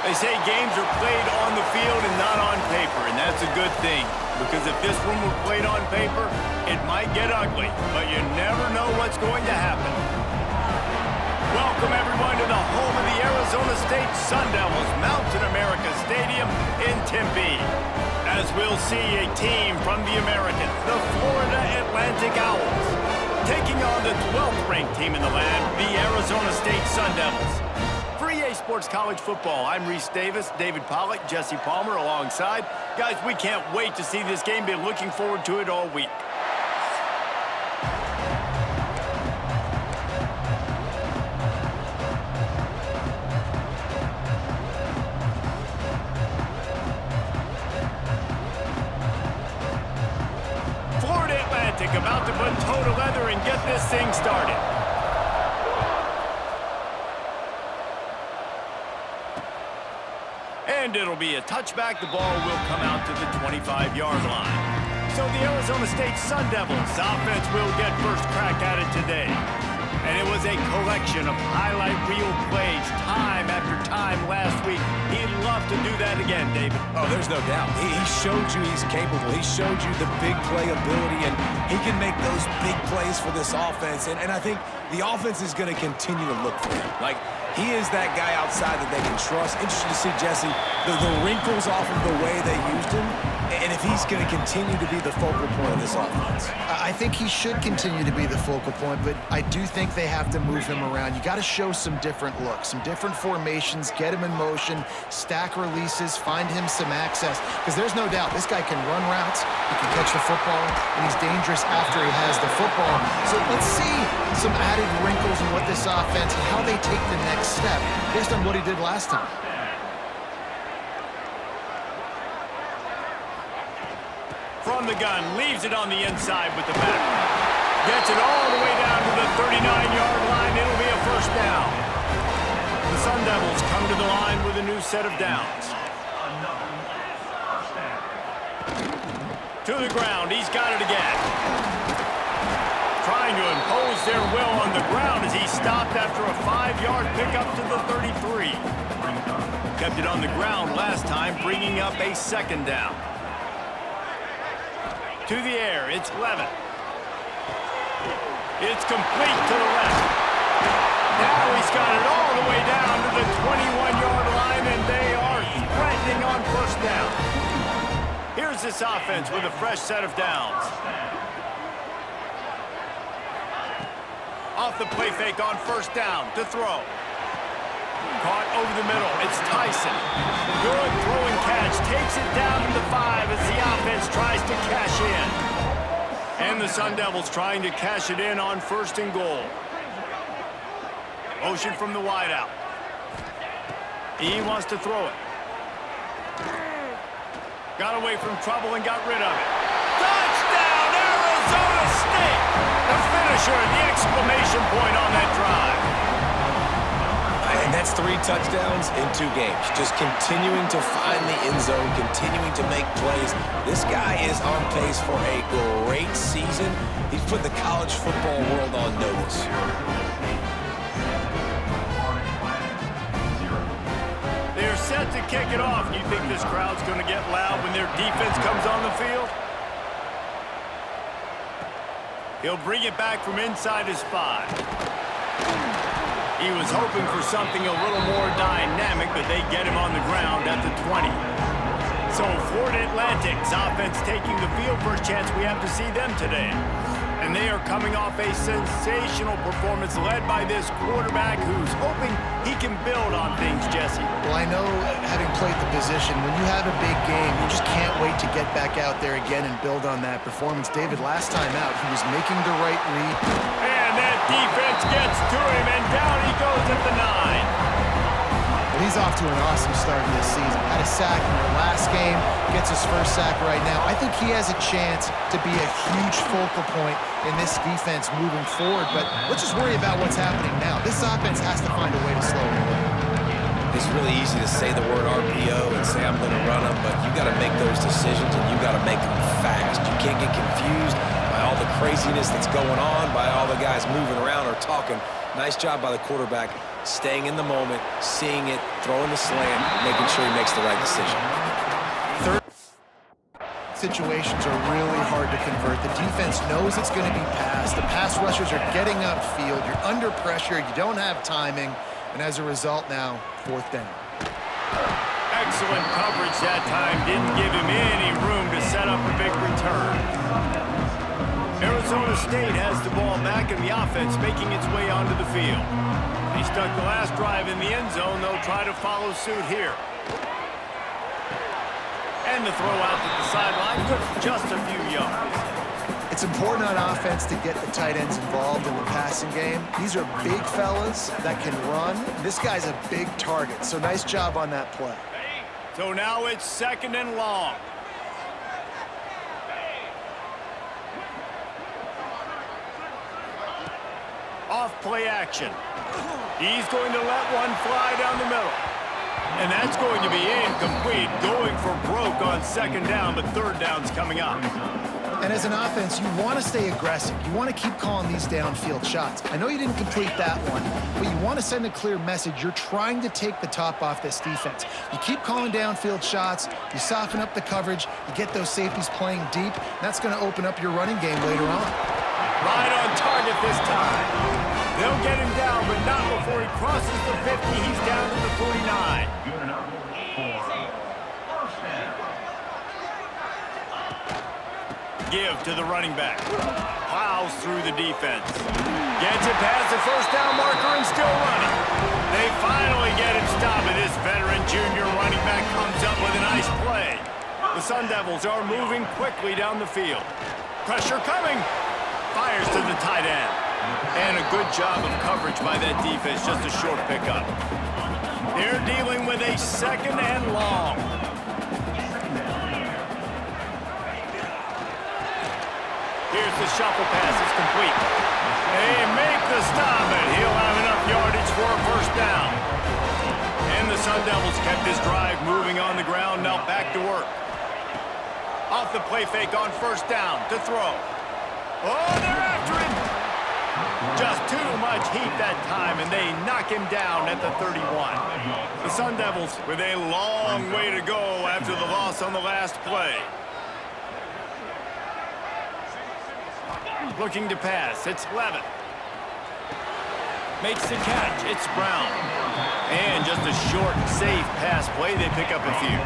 They say games are played on the field and not on paper, and that's a good thing. Because if this one were played on paper, it might get ugly, but you never know what's going to happen. Welcome, everyone, to the home of the Arizona State Sun Devils, Mountain America Stadium in Tempe. As we'll see a team from the American, the Florida Atlantic Owls, taking on the 12th-ranked team in the land, the Arizona State Sun Devils. For EA Sports College Football, I'm Reese Davis, David Pollack, Jesse Palmer alongside. Guys, we can't wait to see this game. Been looking forward to it all week. Florida Atlantic about to put toe to leather and get this thing started. And it'll be a touchback. The ball will come out to the 25-yard line. So the Arizona State Sun Devils offense will get first crack at it today. And it was a collection of highlight reel plays time after time last week. He'd love to do that again, David. Oh, there's no doubt. He showed you he's capable. He showed you the big play ability, and he can make those big plays for this offense. And I think the offense is going to continue to look for him. Like, he is that guy outside that they can trust. Interesting to see, Jesse, the wrinkles off of the way they used him, and if he's going to continue to be the focal point of this offense. I think he should continue to be the focal point, but I do think they have to move him around. You got to show some different looks, some different formations, get him in motion, stack releases, find him some access, because there's no doubt this guy can run routes, he can catch the football, and he's dangerous after he has the football. So let's see some added wrinkles in what this offense and how they take the next step based on what he did last time. From the gun, leaves it on the inside with the back. Gets it all the way down to the 39-yard line. It'll be a first down. The Sun Devils come to the line with a new set of downs. To the ground, he's got it again. Trying to impose their will on the ground as he stopped after a 5-yard pickup to the 33. Kept it on the ground last time, bringing up a second down. To the air, it's Levin. It's complete to the left. Now he's got it all the way down to the 21-yard line, and they are threatening on first down. Here's this offense with a fresh set of downs. Off the play fake on first down to throw. Caught over the middle. It's Tyson. Good throwing catch. Takes it down to the 5 as the offense tries to cash in. And the Sun Devils trying to cash it in on first and goal. Motion from the wideout. He wants to throw it. Got away from trouble and got rid of it. Touchdown, Arizona State! The finisher, the exclamation point on that drive. And that's 3 touchdowns in 2 games. Just continuing to find the end zone, continuing to make plays. This guy is on pace for a great season. He's put the college football world on notice. They're set to kick it off. You think this crowd's going to get loud when their defense comes on the field? He'll bring it back from inside his 5. He was hoping for something a little more dynamic, but they get him on the ground at the 20. So Florida Atlantic's offense taking the field. First chance we have to see them today. And they are coming off a sensational performance led by this quarterback who's hoping he can build on things, Jesse. Well, I know, having played the position, when you have a big game, you just can't wait to get back out there again and build on that performance. David, last time out, he was making the right read. And that defense gets to him, and down he goes at the 9. Well, he's off to an awesome start in this season. Had a sack in the last game, gets his first sack right now. I think he has a chance to be a huge focal point in this defense moving forward, but let's just worry about what's happening now. This offense has to find a way to slow him down. It's really easy to say the word RPO and say I'm going to run them, but you got to make those decisions and you got to make them fast. You can't get confused by all the craziness that's going on, by all the guys moving around or talking. Nice job by the quarterback staying in the moment, seeing it, throwing the slant, making sure he makes the right decision. Third situations are really hard to convert. The defense knows it's going to be passed. The pass rushers are getting upfield. You're under pressure. You don't have timing. And as a result now, 4th down. Excellent coverage that time. Didn't give him any room to set up a big return. Arizona State has the ball back in the offense making its way onto the field. They stuck the last drive in the end zone. They'll try to follow suit here. And the throw out to the sideline took just a few yards. It's important on offense to get the tight ends involved in the passing game. These are big fellas that can run. This guy's a big target, so nice job on that play. So now it's 2nd and long. Off play action. He's going to let one fly down the middle. And that's going to be incomplete, going for broke on 2nd down, but 3rd down's coming up. And as an offense, you want to stay aggressive. You want to keep calling these downfield shots. I know you didn't complete that one, but you want to send a clear message. You're trying to take the top off this defense. You keep calling downfield shots, you soften up the coverage, you get those safeties playing deep. That's going to open up your running game later on. Right on target this time. They'll get him down, but not before he crosses the 50. He's down to the 49. Give to the running back. Plows through the defense. Gets it past the 1st down marker and still running. They finally get him stopped, and this veteran junior running back comes up with a nice play. The Sun Devils are moving quickly down the field. Pressure coming. Fires to the tight end. And a good job of coverage by that defense, just a short pickup. They're dealing with a 2nd and long. Here's the shuffle pass. It's complete. They make the stop, and he'll have enough yardage for a 1st down. And the Sun Devils kept this drive moving on the ground. Now back to work. Off the play fake on 1st down to throw. Oh, they're after him. Just too much heat that time, and they knock him down at the 31. The Sun Devils with a long way to go after the loss on the last play. Looking to pass. It's Levitt. Makes the catch. It's Brown. And just a short, safe pass play. They pick up a few.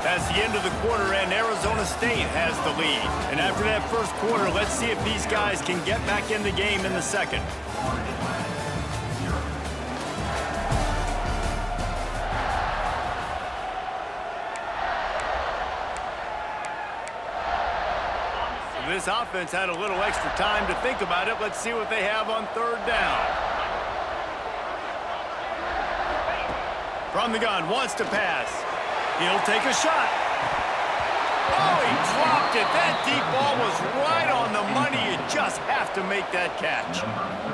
That's the end of the quarter, and Arizona State has the lead. And after that 1st quarter, let's see if these guys can get back in the game in the 2nd. This offense had a little extra time to think about it. Let's see what they have on 3rd down. From the gun, wants to pass. He'll take a shot. Oh, he dropped it. That deep ball was right on the money. You just have to make that catch.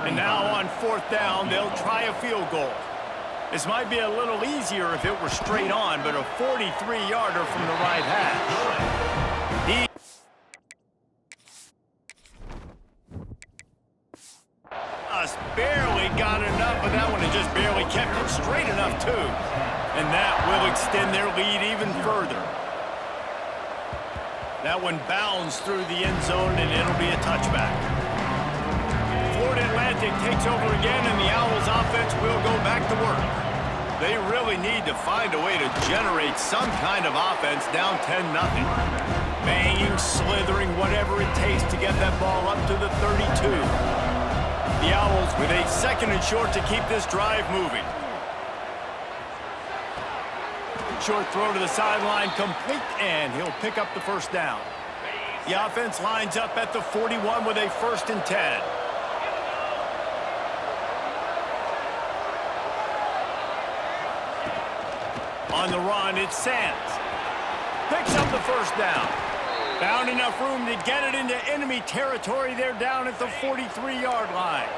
And now on 4th down, they'll try a field goal. This might be a little easier if it were straight on, but a 43-yarder from the right hash. Just barely got enough of that one and just barely kept it straight enough, too. And that will extend their lead even further. That one bounds through the end zone, and it'll be a touchback. Florida Atlantic takes over again, and the Owls offense will go back to work. They really need to find a way to generate some kind of offense down 10-0. Banging, slithering, whatever it takes to get that ball up to the 32. The Owls with a 2nd and short to keep this drive moving. Short throw to the sideline, complete, and he'll pick up the 1st down. The offense lines up at the 41 with a 1st and 10. On the run, it's Sands. Picks up the 1st down. Found enough room to get it into enemy territory. They're down at the 43-yard line.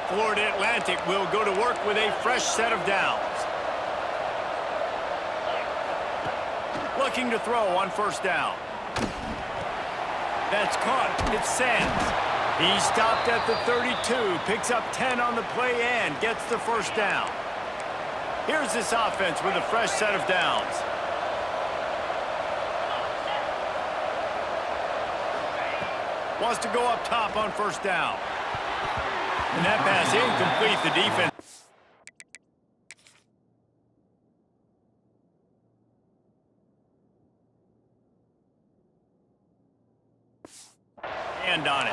Florida Atlantic will go to work with a fresh set of downs. Looking to throw on 1st down. That's caught. It's Sands. He stopped at the 32, picks up 10 on the play and gets the first down. Here's this offense with a fresh set of downs. Wants to go up top on first down. And that pass incomplete. The defense. And on it.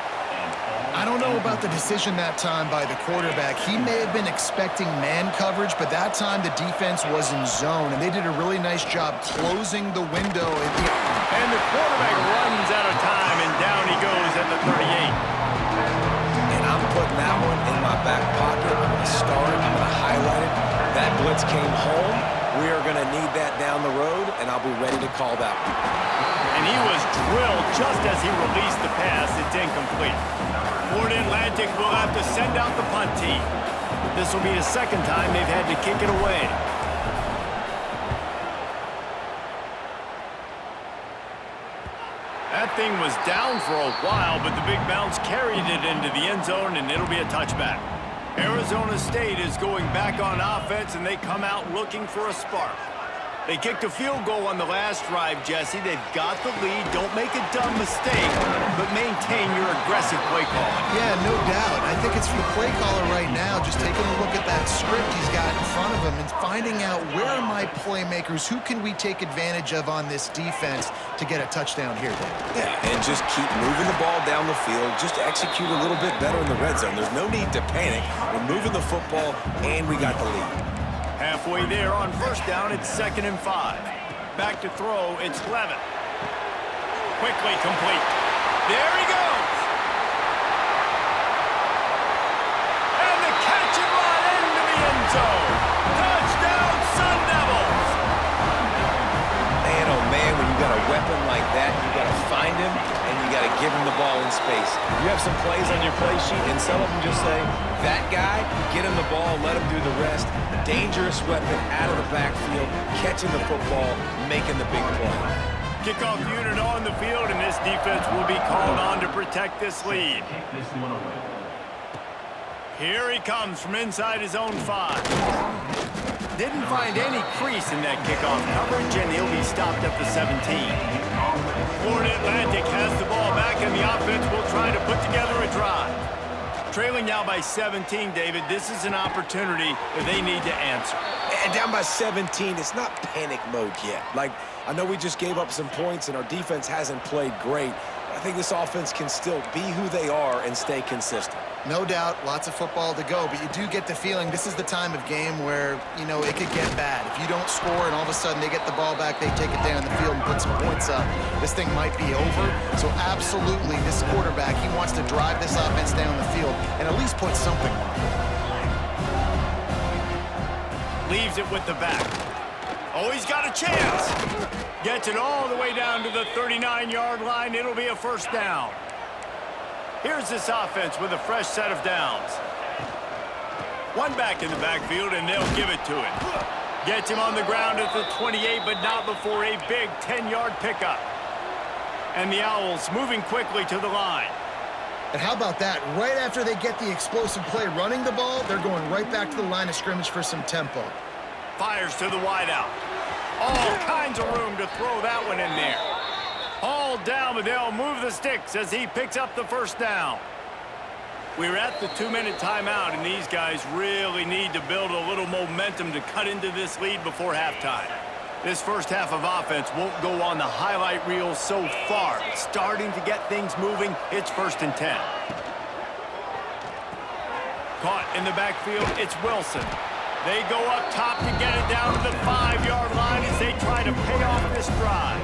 I don't know about the decision that time by the quarterback. He may have been expecting man coverage, but that time the defense was in zone, and they did a really nice job closing the window. And the quarterback runs out of time, and down he goes at the 38. And I'm putting that one in my back pocket. I'm going to start it. I'm going to highlight it. That blitz came home. We are going to need that down the road, and I'll be ready to call that one. And he was drilled just as he released the pass. It's incomplete. Florida Atlantic will have to send out the punt team. This will be the second time they've had to kick it away. That thing was down for a while, but the big bounce carried it into the end zone, and it'll be a touchback. Arizona State is going back on offense, and they come out looking for a spark. They kicked a field goal on the last drive, Jesse. They've got the lead. Don't make a dumb mistake, but maintain your aggressive play calling. Yeah, no doubt. I think it's for the play caller right now, just taking a look at that script he's got in front of him and finding out where are my playmakers, who can we take advantage of on this defense to get a touchdown here. Yeah, and just keep moving the ball down the field. Just execute a little bit better in the red zone. There's no need to panic. We're moving the football, and we got the lead. Halfway there on first down, it's 2nd and 5. Back to throw, it's Levin. Quickly complete. There he goes. And the catch and run into the end zone. Touchdown, Sun Devils. Man, oh man, when you got a weapon like that, you got to find him, and you got to give him the ball in space. You have some plays on your play sheet, and some of them just say, that guy, get him the ball, let him do the rest. Dangerous weapon out of the backfield, catching the football, making the big play. Kickoff unit on the field, and this defense will be called on to protect this lead. Here he comes from inside his own 5. Didn't find any crease in that kickoff coverage, and he'll be stopped at the 17. Florida Atlantic has the ball back, and the offense will try to put together a drive. Trailing now by 17, David. This is an opportunity that they need to answer. And down by 17, it's not panic mode yet. Like, I know we just gave up some points, and our defense hasn't played great. I think this offense can still be who they are and stay consistent. No doubt, lots of football to go, but you do get the feeling this is the time of game where, you know, it could get bad. If you don't score and all of a sudden they get the ball back, they take it down the field and put some points up, this thing might be over. So absolutely, this quarterback, he wants to drive this offense down the field and at least put something on it. Leaves it with the back. Oh, he's got a chance. Gets it all the way down to the 39-yard line. It'll be a first down. Here's this offense with a fresh set of downs. One back in the backfield, and they'll give it to him. Gets him on the ground at the 28, but not before a big 10-yard pickup. And the Owls moving quickly to the line. And how about that? Right after they get the explosive play running the ball, they're going right back to the line of scrimmage for some tempo. Fires to the wideout. All kinds of room to throw that one in there. All down, but they'll move the sticks as he picks up the first down. We're at the 2-minute timeout, and these guys really need to build a little momentum to cut into this lead before halftime. This first half of offense won't go on the highlight reel so far. It's starting to get things moving. It's 1st and 10. Caught in the backfield, it's Wilson. They go up top to get it down to the 5-yard line as they try to pay off this drive.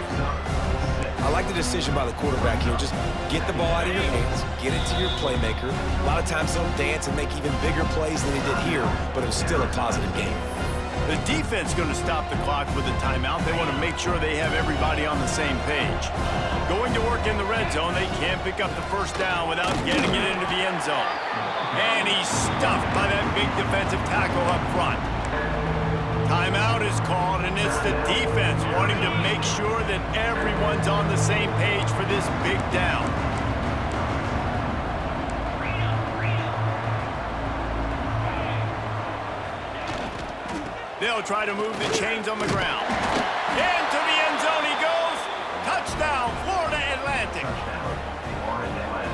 I like the decision by the quarterback here. Just get the ball out of your hands, get it to your playmaker. A lot of times he'll dance and make even bigger plays than he did here, but it was still a positive game. The defense is going to stop the clock with a timeout. They want to make sure they have everybody on the same page. Going to work in the red zone, they can't pick up the first down without getting it into the end zone. And he's stuffed by that big defensive tackle up front. Timeout is called, and it's the defense wanting to make sure that everyone's on the same page for this big down. They'll try to move the chains on the ground. Into the end zone he goes. Touchdown, Florida Atlantic.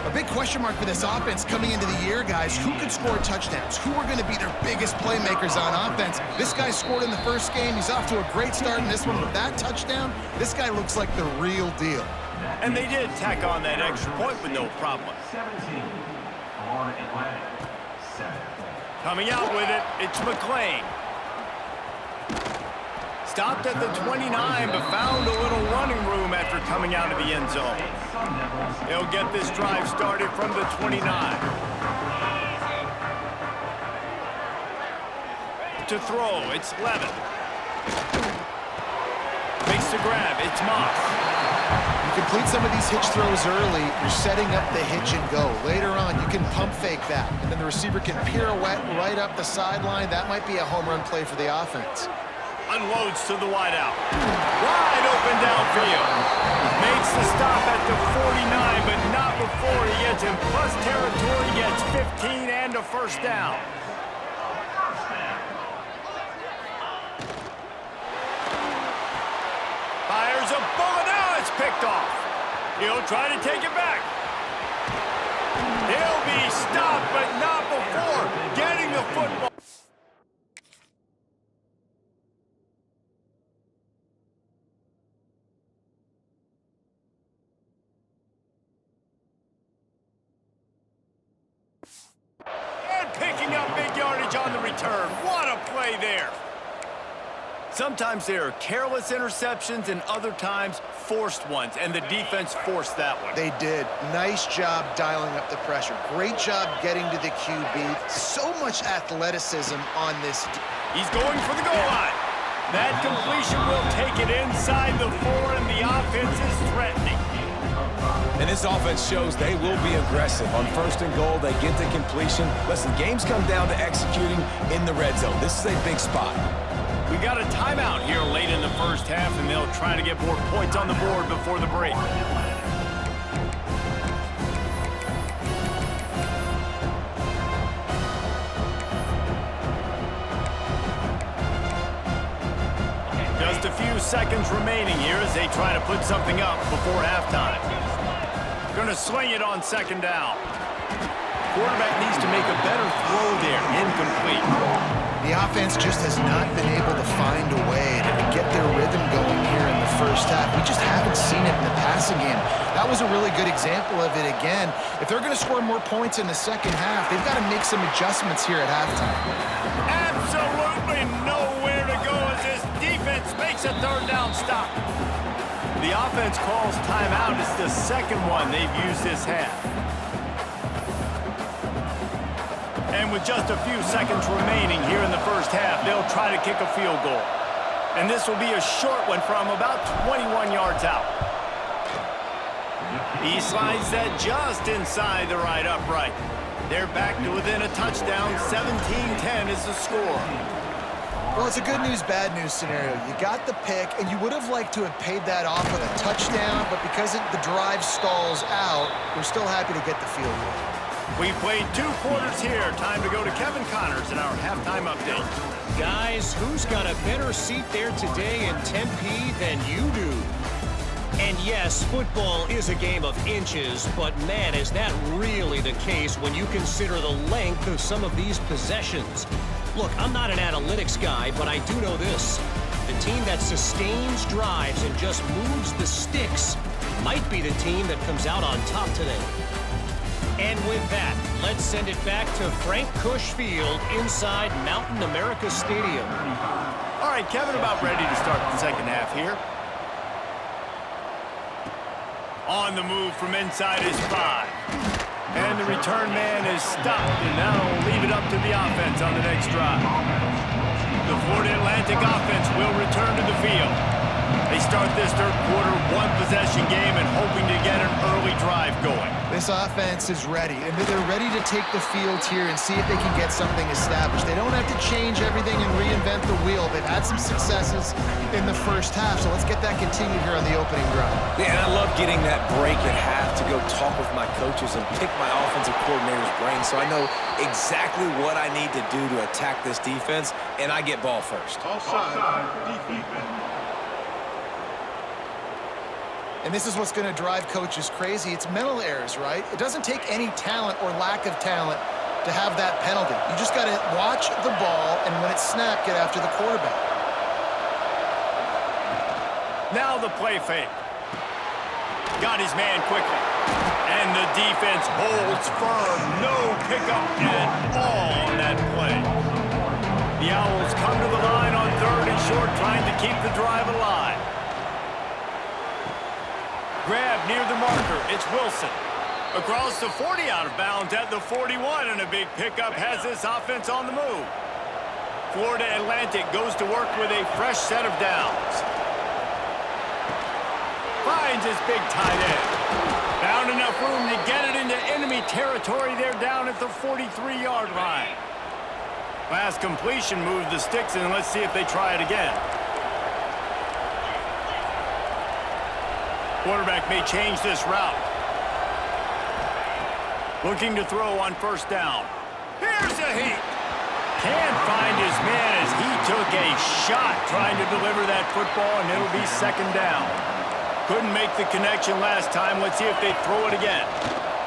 A big question mark for this offense coming into the year, guys. Who could score touchdowns? Who are going to be their biggest playmakers on offense? This guy scored in the first game. He's off to a great start in this one with that touchdown. This guy looks like the real deal. And they did tack on that extra point with no problem. 17, Florida Atlantic, 7. Coming out with it, it's McClain. Stopped at the 29, but found a little running room after coming out of the end zone. They'll get this drive started from the 29. To throw, it's Levin. Makes the grab, it's Moss. You complete some of these hitch throws early, you're setting up the hitch and go. Later on, you can pump fake that, and then the receiver can pirouette right up the sideline. That might be a home run play for the offense. Unloads to the wideout. Wide open downfield. Makes the stop at the 49, but not before he gets in plus territory, gets 15 and a first down. Fires a bullet. Now it's picked off. He'll try to take it back. He'll be stopped, but not before getting the football. Picking up big yardage on the return. What a play there. Sometimes there are careless interceptions and other times forced ones, and the defense forced that one. They did. Nice job dialing up the pressure. Great job getting to the QB. So much athleticism on this. He's going for the goal line. That completion will take it inside the 4, and the offense is threatening. And this offense shows they will be aggressive. On 1st and goal, they get the completion. Listen, games come down to executing in the red zone. This is a big spot. We got a timeout here late in the first half, and they'll try to get more points on the board before the break. Just a few seconds remaining here as they try to put something up before halftime. Going to swing it on 2nd down. Quarterback needs to make a better throw there. Incomplete. The offense just has not been able to find a way to get their rhythm going here in the first half. We just haven't seen it in the passing game. That was a really good example of it again. If they're going to score more points in the second half, they've got to make some adjustments here at halftime. Absolutely nowhere to go as this defense makes a 3rd down stop. The offense calls timeout. It's the second one they've used this half. And with just a few seconds remaining here in the first half, they'll try to kick a field goal. And this will be a short one from about 21 yards out. He slides that just inside the right upright. They're back to within a touchdown. 17-10 is the score. Well, it's a good news, bad news scenario. You got the pick, and you would have liked to have paid that off with a touchdown, but because the drive stalls out, we're still happy to get the field goal. We played 2 quarters here. Time to go to Kevin Connors in our halftime update. Guys, who's got a better seat there today in Tempe than you do? And yes, football is a game of inches, but man, is that really the case when you consider the length of some of these possessions. Look, I'm not an analytics guy, but I do know this. The team that sustains drives and just moves the sticks might be the team that comes out on top today. And with that, let's send it back to Frank Cush Field inside Mountain America Stadium. All right, Kevin, about ready to start the second half here. On the move from inside his 5. And the return man is stopped, and now will leave it up to the offense on the next drive. The Florida Atlantic offense will return to the field. They They start this third quarter one-possession game and hoping to get an early drive going. This offense is ready, and they're ready to take the field here and see if they can get something established. They don't have to change everything and reinvent the wheel. They've had some successes in the first half, so let's get that continued here on the opening drive. Yeah, and I love getting that break at half to go talk with my coaches and pick my offensive coordinator's brain so I know exactly what I need to do to attack this defense, and I get ball first. Offside, defense. And this is what's going to drive coaches crazy. It's mental errors, right? It doesn't take any talent or lack of talent to have that penalty. You just got to watch the ball, and when it's snapped, get after the quarterback. Now the play fake. Got his man quickly. And the defense holds firm. No pickup at all on that play. The Owls come to the line on 3rd and short, trying to keep the drive alive. Grab near the marker. It's Wilson. Across the 40, out of bounds at the 41, and a big pickup has this offense on the move. Florida Atlantic goes to work with a fresh set of downs. Finds his big tight end. Found enough room to get it into enemy territory. They're down at the 43-yard line. Last completion moved the sticks, and let's see if they try it again. Quarterback may change this route. Looking to throw on 1st down. Here's a heat. Can't find his man as he took a shot trying to deliver that football, and it'll be 2nd down. Couldn't make the connection last time. Let's see if they throw it again.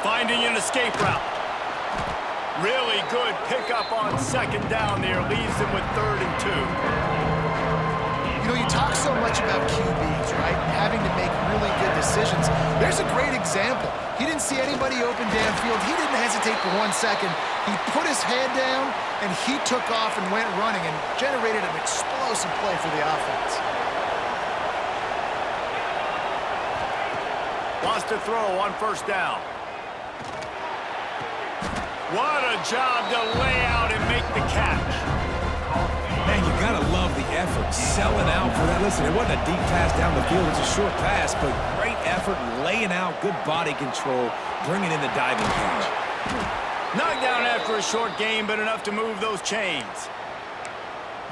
Finding an escape route. Really good pickup on 2nd down there. Leaves them with 3rd and 2. You know, you talk so much about QBs, right? Having to make really good decisions. There's a great example. He didn't see anybody open downfield. He didn't hesitate for 1 second. He put his head down, and he took off and went running and generated an explosive play for the offense. Wants to throw on 1st down. What a job to lay out and make the catch. Man, you got to love the effort, selling out for that. Listen, it wasn't a deep pass down the field. It's a short pass, but great effort, laying out, good body control, bringing in the diving catch. Knocked down after a short game, but enough to move those chains.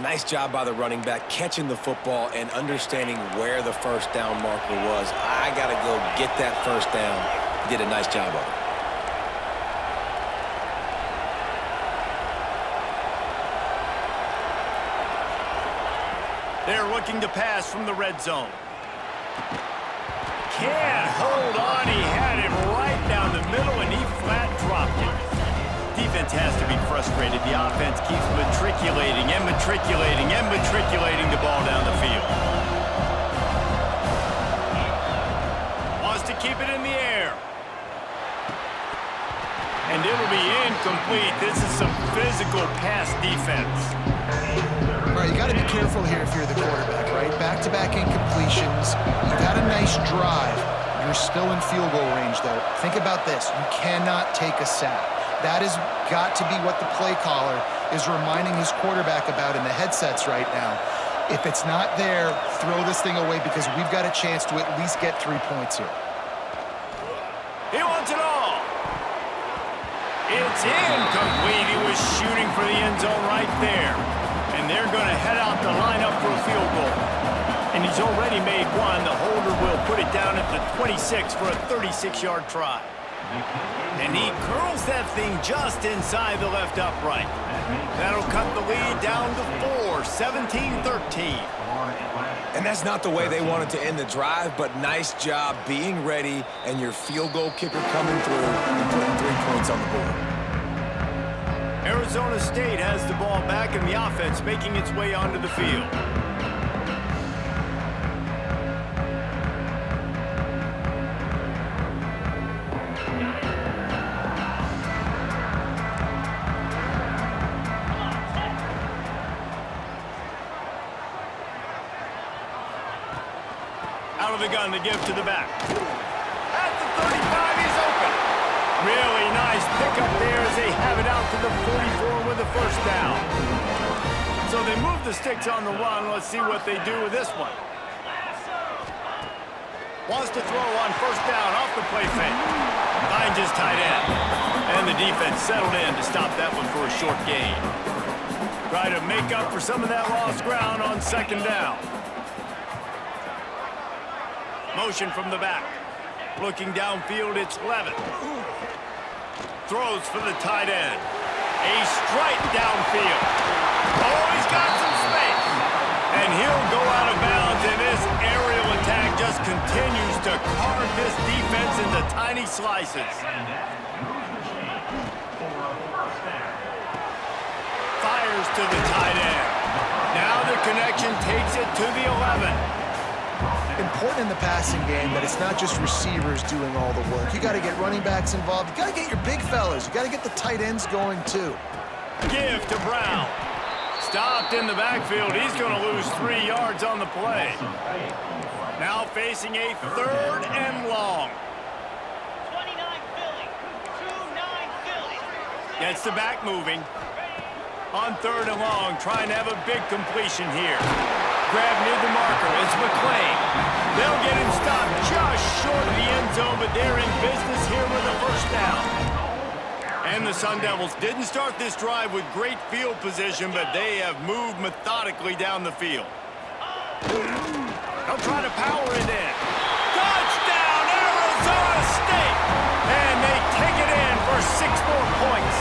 Nice job by the running back, catching the football and understanding where the 1st down marker was. I got to go get that 1st down. Did a nice job of it. They're looking to pass from the red zone. Can't hold on. He had him right down the middle, and he flat dropped it. Defense has to be frustrated. The offense keeps matriculating and matriculating and matriculating the ball down the field. Wants to keep it in the air. And it'll be incomplete. This is some physical pass defense. All right, you got to be careful here if you're the quarterback, right? Back-to-back incompletions. You've had a nice drive. You're still in field goal range, though. Think about this. You cannot take a sack. That has got to be what the play caller is reminding his quarterback about in the headsets right now. If it's not there, throw this thing away because we've got a chance to at least get 3 points here. He wants it all. It's incomplete. He was shooting for the end zone right there. And they're going to head out the lineup for a field goal. And he's already made one. The holder will put it down at the 26 for a 36-yard try. And he curls that thing just inside the left upright. That'll cut the lead down to 4, 17-13. And that's not the way they wanted to end the drive, but nice job being ready and your field goal kicker coming through and putting 3 points on the board. Arizona State has the ball back and the offense making its way onto the field. Out of the gun to give to the back. At the 35, he's open. Really nice pickup there as they have it out to the 44 with the 1st down. So they move the sticks on the run. Let's see what they do with this one. Wants to throw on first down off the play fake. Finds his tight end. And the defense settled in to stop that one for a short gain. Try to make up for some of that lost ground on second down. Motion from the back. Looking downfield, it's Levitt. Throws for the tight end. A strike downfield. Oh, he's got some space. And he'll go out of bounds, and this aerial attack just continues to carve this defense into tiny slices. Fires to the tight end. Now the connection takes it to the 11. Important in the passing game that it's not just receivers doing all the work. You got to get running backs involved. You got to get your big fellas. You got to get the tight ends going too. Give to Brown. Stopped in the backfield. He's going to lose 3 yards on the play. Now facing a 3rd and long. 29 Philly. 2-9 Philly. Gets the back moving. On 3rd and long, trying to have a big completion here. Grab near the marker. It's McClain. They'll get him stopped just short of the end zone, but they're in business here with a first down. And the Sun Devils didn't start this drive with great field position, but they have moved methodically down the field. They'll try to power it in. Touchdown, Arizona State! And they take it in for 6 more points.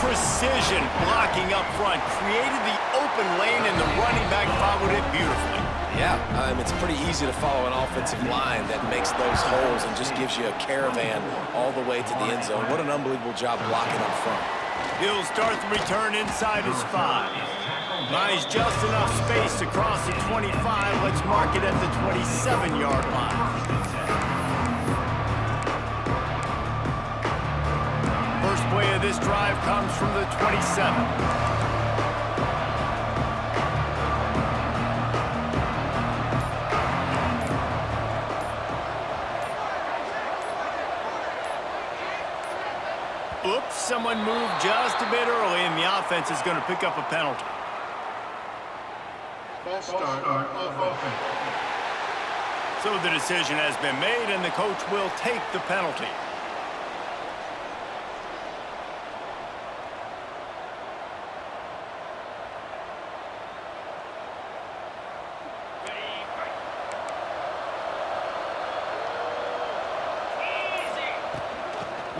Precision blocking up front created the open lane, and the running back followed it beautifully. Yeah, it's pretty easy to follow an offensive line that makes those holes and just gives you a caravan all the way to the end zone. What an unbelievable job blocking up front. He'll start the return inside his 5. Buys just enough space to cross the 25. Let's mark it at the 27-yard line. First play of this drive comes from the 27. Oops, someone moved just a bit early, and the offense is going to pick up a penalty. False start of offense. So the decision has been made, and the coach will take the penalty.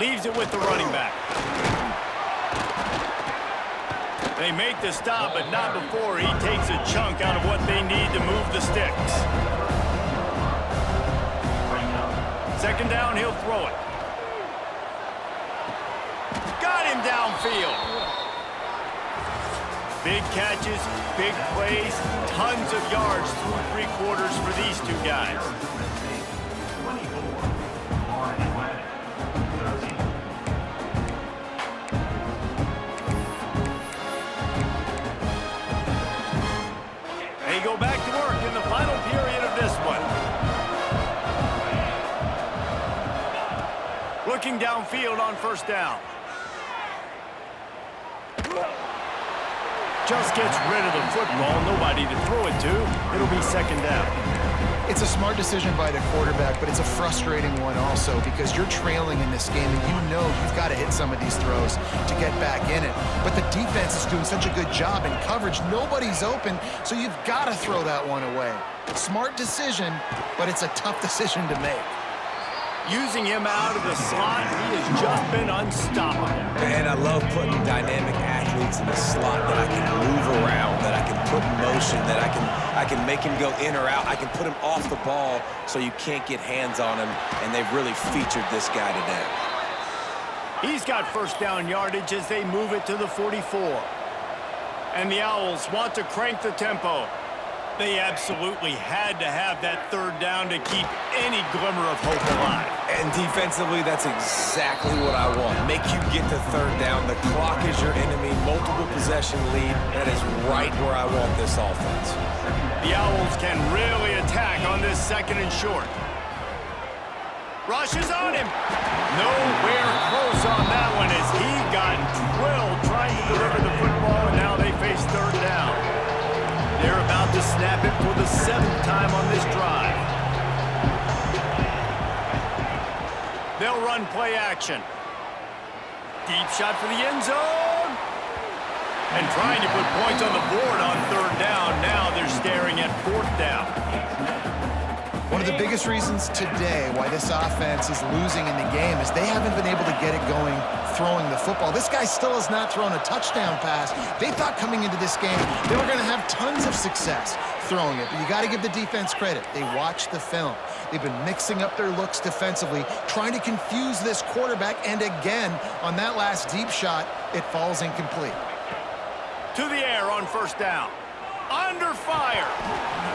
Leaves it with the running back. They make the stop, but not before he takes a chunk out of what they need to move the sticks. Second down, he'll throw it. Got him downfield. Big catches, big plays, tons of yards through 3 quarters for these 2 guys. They go back to work in the final period of this one. Looking downfield on first down. Just gets rid of the football. Nobody to throw it to. It'll be second down. It's a smart decision by the quarterback, but it's a frustrating one also because you're trailing in this game and you know you've got to hit some of these throws to get back in it. But the defense is doing such a good job in coverage. Nobody's open, so you've got to throw that one away. Smart decision, but it's a tough decision to make. Using him out of the slot, he has just been unstoppable. Man, I love putting dynamic athletes in the slot that I can move around, that I can put in motion, that I can make him go in or out. I can put him off the ball so you can't get hands on him, and they've really featured this guy today. He's got first down yardage as they move it to the 44. And the Owls want to crank the tempo. They absolutely had to have that 3rd down to keep any glimmer of hope alive. And defensively, that's exactly what I want. Make you get to 3rd down. The clock is your enemy. Multiple possession lead. That is right where I want this offense. The Owls can really attack on this 2nd and short. Rushes on him. Nowhere close on that one as he got drilled trying to deliver the football, and now they face 3rd down. They're about to snap it for the 7th time on this drive. they'll run play action. Deep shot for the end zone. And trying to put points on the board on third down. Now they're staring at fourth down. One of the biggest reasons today why this offense is losing in the game is they haven't been able to get it going throwing the football. This guy still has not thrown a touchdown pass. They thought coming into this game they were going to have tons of success throwing it, but you got to give the defense credit. They watched the film. They've been mixing up their looks defensively, trying to confuse this quarterback, and again, on that last deep shot, it falls incomplete. To the air on first down. Under fire.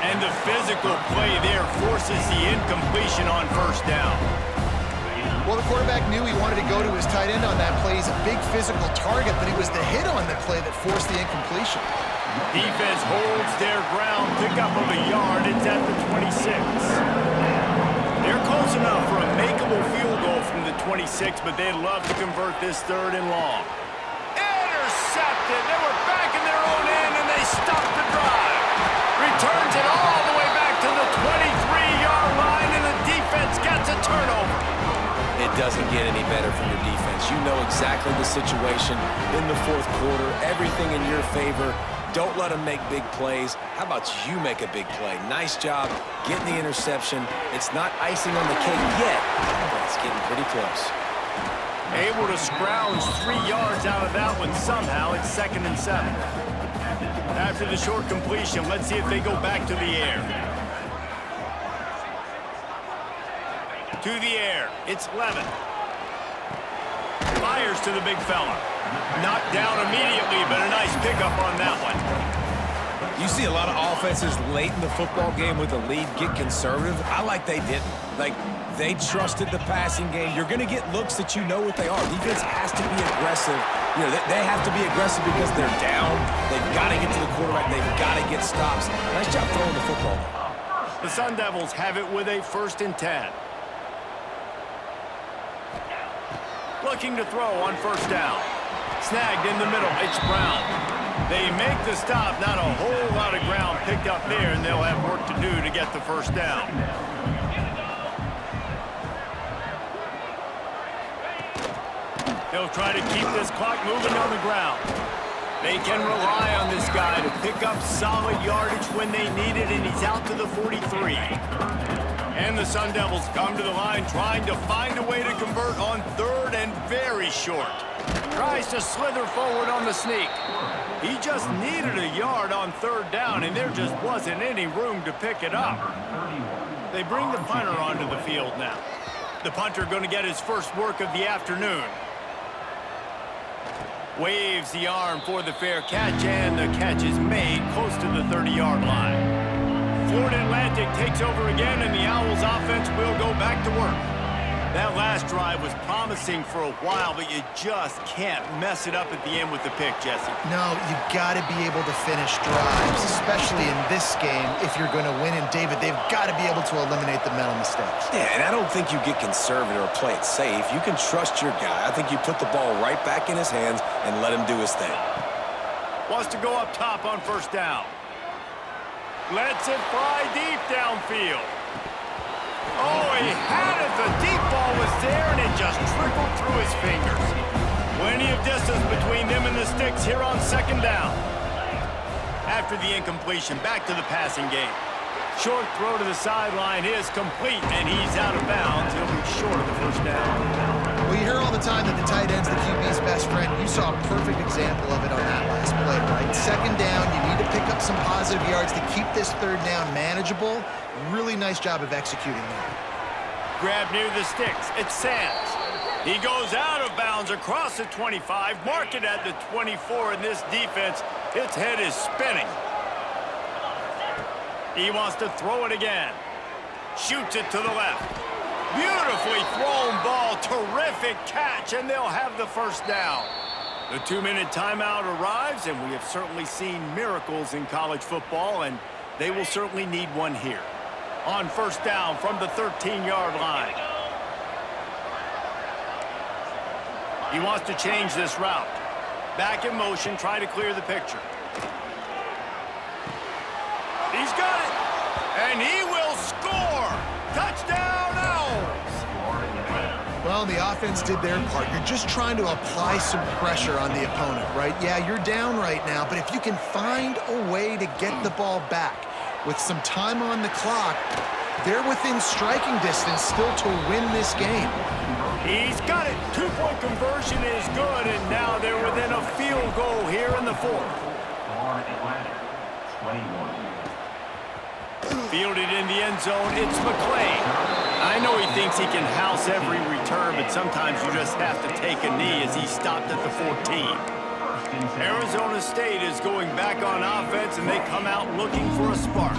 And the physical play there forces the incompletion on first down. Well, the quarterback knew he wanted to go to his tight end on that play. He's a big physical target, but it was the hit on the play that forced the incompletion. Defense holds their ground, pick up of a yard. It's at the 26. They're close enough for a makeable field goal from the 26, but they'd love to convert this third and long. Intercepted. They were back in their own end, and they stopped the drive. Returns it all the way back to the 23-yard line, and the defense gets a turnover. It doesn't get any better from your defense. You know exactly the situation in the fourth quarter, everything in your favor. Don't let them make big plays. How about you make a big play? Nice job getting the interception. It's not icing on the cake yet, but it's getting pretty close. Able to scrounge 3 yards out of that one somehow. It's 2nd and 7. After the short completion, let's see if they go back to the air. To the air. It's Levin. Fires to the big fella. Knocked down immediately, but a nice pickup on that one. You see a lot of offenses late in the football game with a lead get conservative. I like they didn't. Like, they trusted the passing game. You're going to get looks that you know what they are. Defense has to be aggressive. You know, they have to be aggressive because they're down. They've got to get to the quarterback. They've got to get stops. Nice job throwing the football. The Sun Devils have it with a 1st and 10. Looking to throw on first down. Snagged in the middle. It's Brown. They make the stop. Not a whole lot of ground picked up there, and they'll have work to do to get the first down. They'll try to keep this clock moving on the ground. They can rely on this guy to pick up solid yardage when they need it, and he's out to the 43. And the Sun Devils come to the line trying to find a way to convert on third and very short. Tries to slither forward on the sneak. He just needed a yard on third down, and there just wasn't any room to pick it up. They bring the punter onto the field now. The punter going to get his first work of the afternoon. Waves the arm for the fair catch, and the catch is made close to the 30-yard line. Florida Atlantic takes over again, and the Owls offense will go back to work. That last drive was promising for a while, but you just can't mess it up at the end with the pick, Jesse. No, you've got to be able to finish drives, especially in this game if you're going to win. And, David, they've got to be able to eliminate the mental mistakes. Yeah, and I don't think you get conservative or play it safe. You can trust your guy. I think you put the ball right back in his hands and let him do his thing. Wants to go up top on first down. Lets it fly deep downfield. Oh, he had it. The deep ball was there, and it just trickled through his fingers. Plenty of distance between them and the sticks here on second down. After the incompletion, back to the passing game. Short throw to the sideline is complete, and he's out of bounds. He'll be short of the first down. Well, you hear all the time that the tight end's the QB's best friend. You saw a perfect example of it on that last play, right? Second down, you need to pick up some positive yards to keep this third down manageable. Really nice job of executing that. Grab near the sticks. It's Sands. He goes out of bounds across the 25, mark it at the 24, and this defense, its head is spinning. He wants to throw it again. Shoots it to the left. Beautifully thrown ball. Terrific catch, and they'll have the first down. The 2-minute timeout arrives, and we have certainly seen miracles in college football, and they will certainly need one here. On first down from the 13-yard line. He wants to change this route. Back in motion, try to clear the picture. He's got it, and he will score. Touchdown, Owls. Well, Well, the offense did their part. You're just trying to apply some pressure on the opponent, right? Yeah, you're down right now, but if you can find a way to get the ball back with some time on the clock, they're within striking distance still to win this game. He's got it. Two-point conversion is good, and now they're within a field goal here in the fourth. Fielded in the end zone, it's McClain. I know he thinks he can house every return, but sometimes you just have to take a knee as he stopped at the 14. Arizona State is going back on offense, and they come out looking for a spark.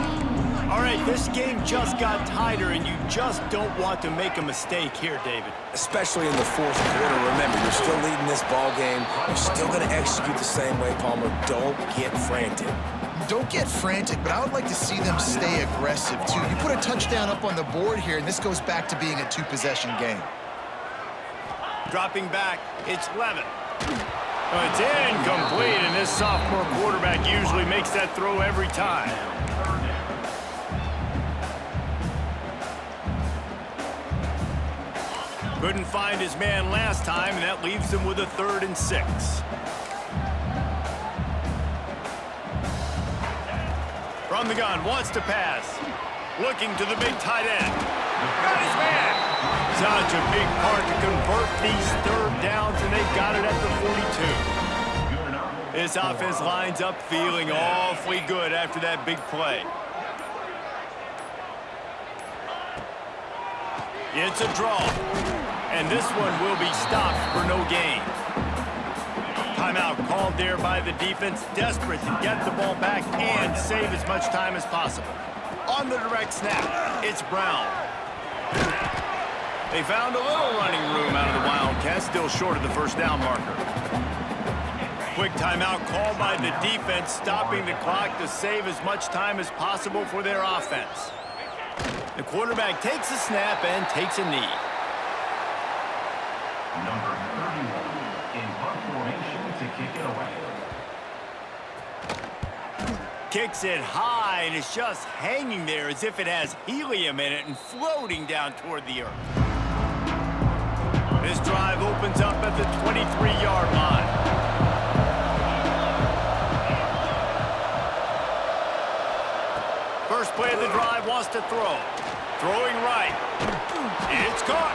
All right, this game just got tighter, and you just don't want to make a mistake here, David. Especially in the fourth quarter. Remember, you're still leading this ball game. You're still going to execute the same way, Palmer. Don't get frantic. Don't get frantic, but I would like to see them stay aggressive, too. You put a touchdown up on the board here, and this goes back to being a two-possession game. Dropping back, it's Levin. Oh, it's incomplete, and this sophomore quarterback usually makes that throw every time. Couldn't find his man last time, and that leaves him with a 3rd and 6. From the gun, wants to pass. Looking to the big tight end. Got his man. Such a big part to convert these 3rd downs, and they got it at the 42. This offense lines up feeling awfully good after that big play. It's a draw, and this one will be stopped for no gain. Timeout called there by the defense, desperate to get the ball back and save as much time as possible. On the direct snap, it's Brown. They found a little running room out of the Wildcats, still short of the first down marker. Quick timeout called by the defense, stopping the clock to save as much time as possible for their offense. The quarterback takes a snap and takes a knee. Number 31 in punt formation to kick it away. Kicks it high, and it's just hanging there as if it has helium in it and floating down toward the earth. This drive opens up at the 23-yard line. First play of the drive, wants to throw. Throwing right. It's caught.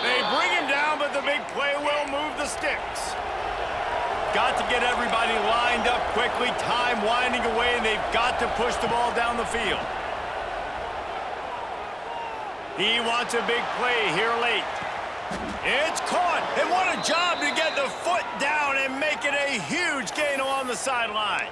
They bring him down, but the big play will move the sticks. Got to get everybody lined up quickly. Time winding away, and they've got to push the ball down the field. He wants a big play here late. It's caught, and what a job to get the foot down and make it a huge gain along the sidelines.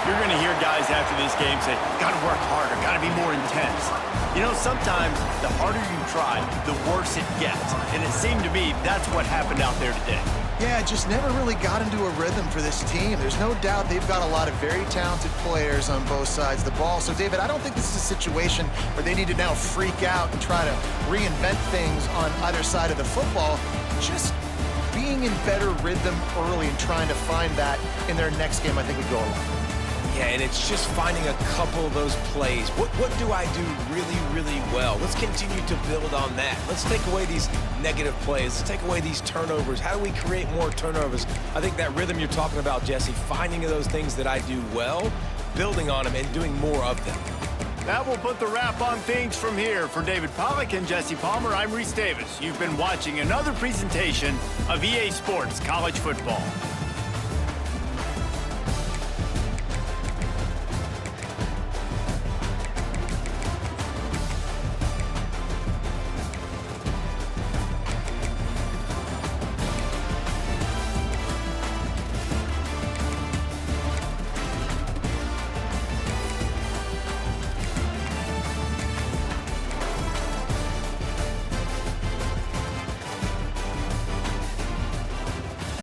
You're going to hear guys after this game say, got to work harder, got to be more intense. You know, sometimes the harder you try, the worse it gets. And it seemed to me that's what happened out there today. Yeah, it just never really got into a rhythm for this team. There's no doubt they've got a lot of very talented players on both sides of the ball. So, David, I don't think this is a situation where they need to now freak out and try to reinvent things on either side of the football. Just being in better rhythm early and trying to find that in their next game, I think would go a long way. Yeah, and it's just finding a couple of those plays. What do I do really, really well? Let's continue to build on that. Let's take away these negative plays. Let's take away these turnovers. How do we create more turnovers? I think that rhythm you're talking about, Jesse, finding those things that I do well, building on them, and doing more of them. That will put the wrap on things from here. For David Pollack and Jesse Palmer, I'm Reese Davis. You've been watching another presentation of EA Sports College Football.